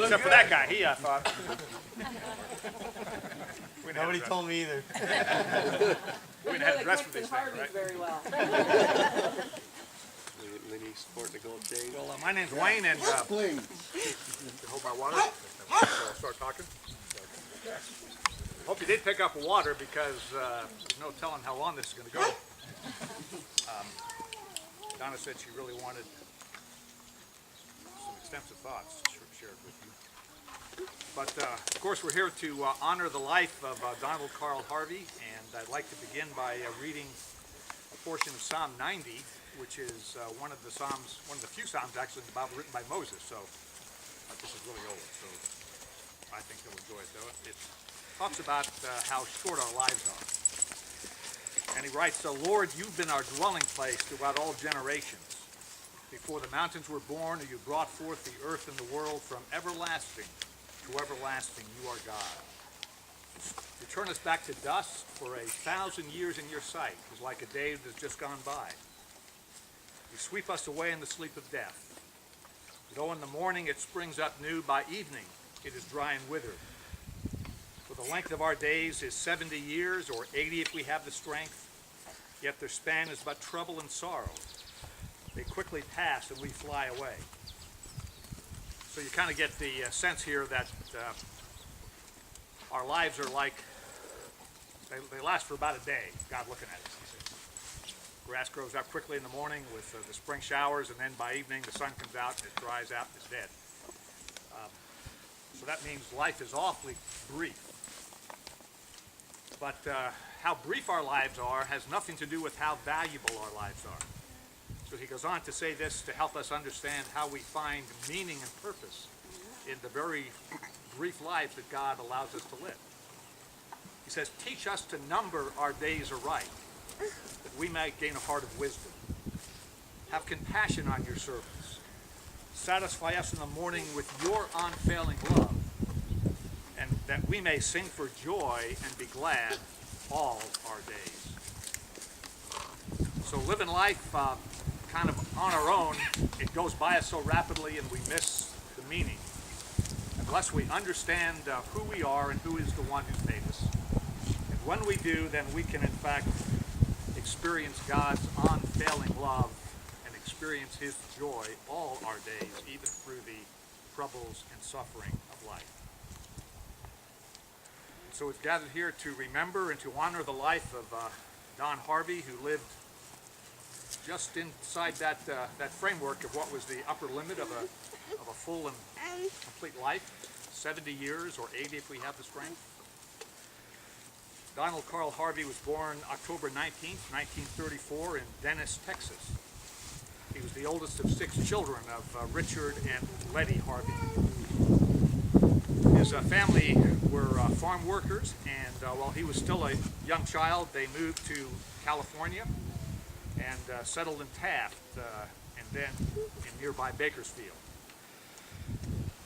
Except for that guy, he thought. Nobody told me either. We didn't have a dress for these things, Harvey's right? very well. Lenny sporting the gold chain. Well, my name's Wayne, and Please. hold my water. I'll start talking. Hope you did pick up a water because there's no telling how long this is going to go. Donna said she really wanted some extensive thoughts shared with you. But of course, we're here to honor the life of Donald Carl Harvey, and I'd like to begin by reading a portion of Psalm 90, which is one of the few psalms actually in the Bible written by Moses. So this is really old, so I think you'll enjoy it, though. It talks about how short our lives are. And he writes, "So Lord, you've been our dwelling place throughout all generations. Before the mountains were born, you brought forth the earth and the world. From everlasting to everlasting, you are God. You turn us back to dust. For 1,000 years in your sight is like a day that has just gone by. You sweep us away in the sleep of death. Though in the morning it springs up new, by evening it is dry and withered. For the length of our days is 70 years, or 80 if we have the strength. Yet their span is but trouble and sorrow. They quickly pass and we fly away." So you kind of get the sense here that our lives are like, they last for about a day, God looking at us. Grass grows up quickly in the morning with the spring showers, and then by evening the sun comes out and it dries out and is dead. So that means life is awfully brief. But how brief our lives are has nothing to do with how valuable our lives are. So he goes on to say this to help us understand how we find meaning and purpose in the very brief lives that God allows us to live. He says, "Teach us to number our days aright, that we may gain a heart of wisdom. Have compassion on your servants. Satisfy us in the morning with your unfailing love, and that we may sing for joy and be glad all our days." So living life kind of on our own, it goes by us so rapidly and we miss the meaning. Unless we understand who we are and who is the one who's made us. And when we do, then we can in fact experience God's unfailing love and experience his joy all our days, even through the troubles and suffering of life. So we've gathered here to remember and to honor the life of Don Harvey, who lived just inside that framework of what was the upper limit of a full and complete life, 70 years or 80 if we have the strength. Donald Carl Harvey was born October 19th, 1934 in Dennis, Texas. He was the oldest of 6 children of Richard and Letty Harvey. His family were farm workers, and while he was still a young child, they moved to California and settled in Taft, and then in nearby Bakersfield.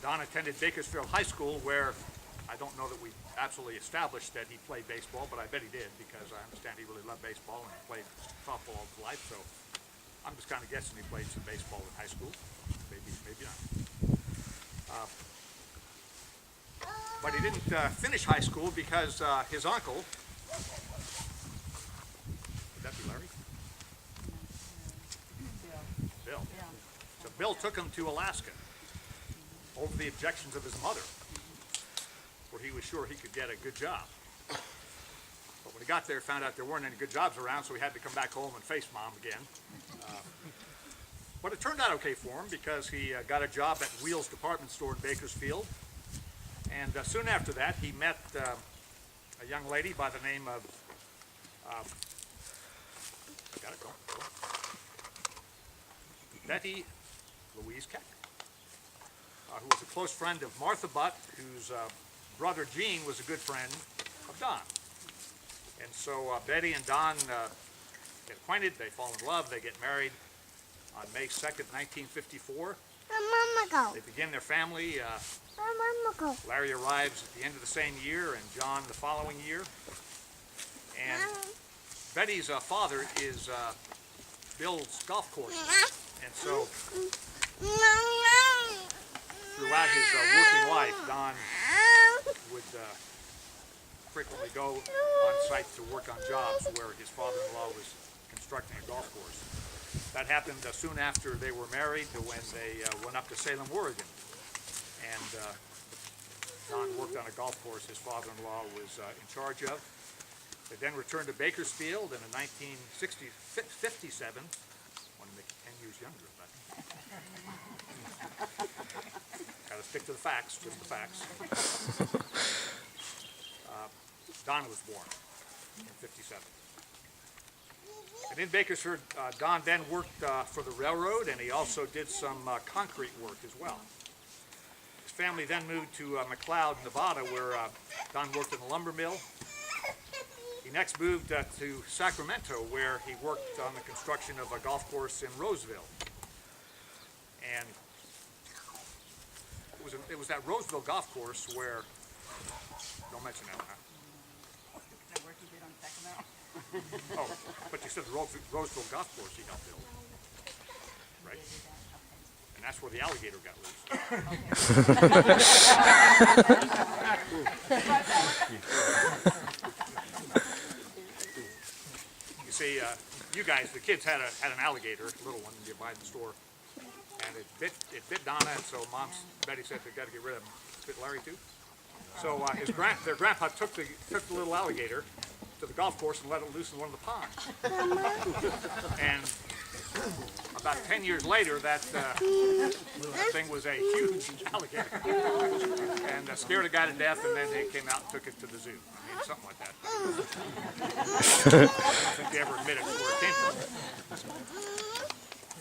Don attended Bakersfield High School, where I don't know that we absolutely established that he played baseball, but I bet he did, because I understand he really loved baseball and he played softball all his life, so I'm just kind of guessing he played some baseball in high school. Maybe not. But he didn't finish high school because his uncle, would that be Larry? Bill. So Bill took him to Alaska over the objections of his mother, where he was sure he could get a good job. But when he got there, found out there weren't any good jobs around, so he had to come back home and face Mom again. But it turned out okay for him, because he got a job at Wheels Department Store in Bakersfield. And soon after that, he met a young lady by the name of, Betty Louise Keck, who was a close friend of Martha Butt, whose brother Gene was a good friend of Don. And so Betty and Don get acquainted, they fall in love, they get married on May 2nd, 1954. They begin their family. Larry arrives at the end of the same year, and John the following year. And Betty's father is Bill's golf course. And so throughout his working life, Don would frequently go on site to work on jobs where his father-in-law was constructing a golf course. That happened soon after they were married, when they went up to Salem, Oregon. And Don worked on a golf course his father-in-law was in charge of. They then returned to Bakersfield, and in 1957, want to make you 10 years younger, but got to stick to the facts, just the facts. Don was born in 57. And in Bakersfield, Don then worked for the railroad, and he also did some concrete work as well. His family then moved to McLeod, Nevada, where Don worked in a lumber mill. He next moved to Sacramento, where he worked on the construction of a golf course in Roseville. And it was that Roseville golf course where, don't mention that, huh? The work you did on Sacramento? Oh, but you said the Roseville golf course he helped build, right? And that's where the alligator got loose. You see, you guys, the kids had an alligator, a little one you buy in the store, and it bit Donna, and so Betty said they got to get rid of him. It bit Larry too. So their grandpa took the little alligator to the golf course and let it loose in one of the ponds. And about 10 years later, that thing was a huge alligator, and scared a guy to death. And then they came out and took it to the zoo. I mean, something like that. I don't think they ever admitted where it came from.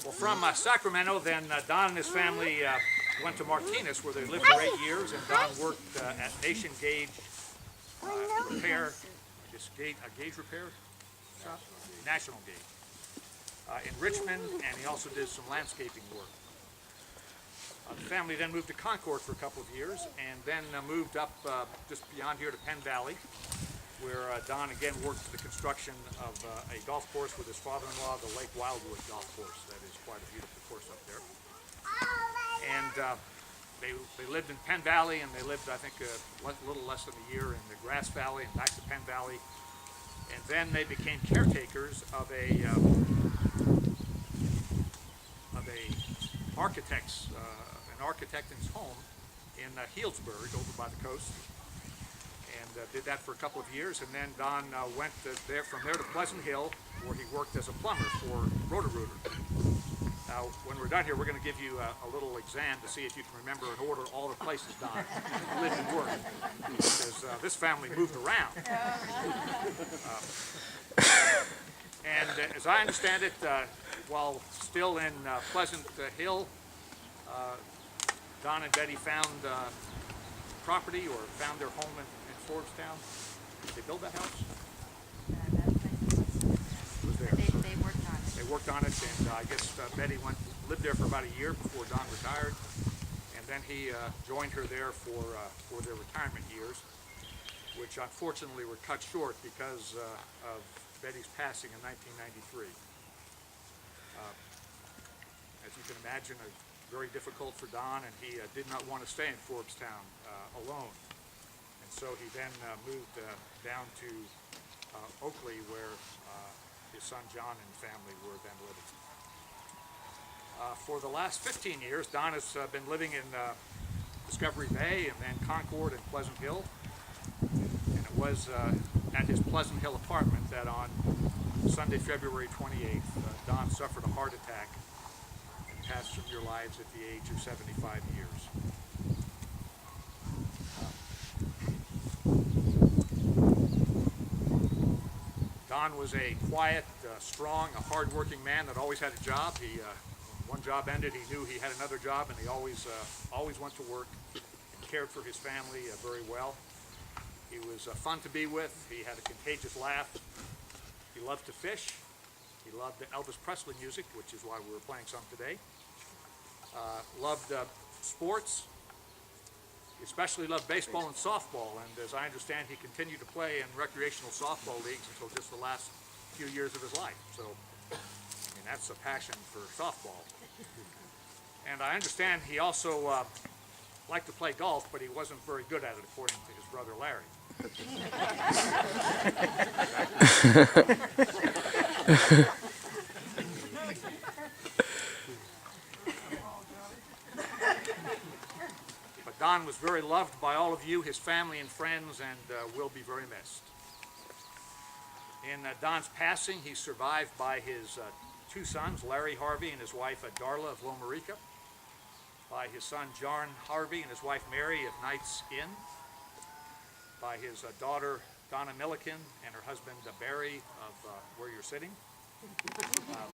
Well, from Sacramento, then Don and his family went to Martinez, where they lived for 8 years, and Don worked at Nation Gauge Repair. A gauge repair shop, National Gauge, in Richmond, and he also did some landscaping work. The family then moved to Concord for a couple of years, and then moved up just beyond here to Penn Valley, where Don again worked for the construction of a golf course with his father-in-law, the Lake Wildwood Golf Course. That is quite a beautiful course up there. And they lived in Penn Valley, and they lived, I think, a little less than a year in the Grass Valley and back to Penn Valley. And then they became caretakers of an architect's home in Healdsburg, over by the coast, and did that for a couple of years. And then Don went from there to Pleasant Hill, where he worked as a plumber for Roto-Rooter. Now, when we're done here, we're going to give you a little exam to see if you can remember and order all the places Don lived and worked, because this family moved around. And as I understand it, while still in Pleasant Hill, Don and Betty found property, or found their home in Forbstown. Did they build that house? They worked on it. They worked on it, and I guess Betty lived there for about a year before Don retired, and then he joined her there for their retirement years, which unfortunately were cut short because of Betty's passing in 1993. As you can imagine, very difficult for Don, and he did not want to stay in Forbstown alone, and so he then moved down to Oakley, where his son John and family were then living. For the last 15 years, Don has been living in Discovery Bay, and then Concord and Pleasant Hill. And it was at his Pleasant Hill apartment that on Sunday, February 28th, Don suffered a heart attack and passed from your lives at the age of 75 years. Don was a quiet, strong, a hard-working man that always had a job. When one job ended, he knew he had another job, and he always went to work and cared for his family very well. He was fun to be with. He had a contagious laugh. He loved to fish. He loved the Elvis Presley music, which is why we were playing some today. Loved sports. He especially loved baseball and softball, and as I understand, he continued to play in recreational softball leagues until just the last few years of his life. So, I mean, that's a passion for softball. And I understand he also liked to play golf, but he wasn't very good at it, according to his brother Larry. But Don was very loved by all of you, his family and friends, and will be very missed. In Don's passing, he's survived by his two sons, Larry Harvey and his wife Darla of Loma Rica, by his son John Harvey and his wife Mary of Knights Inn, by his daughter Donna Milliken and her husband Barry of where you're sitting,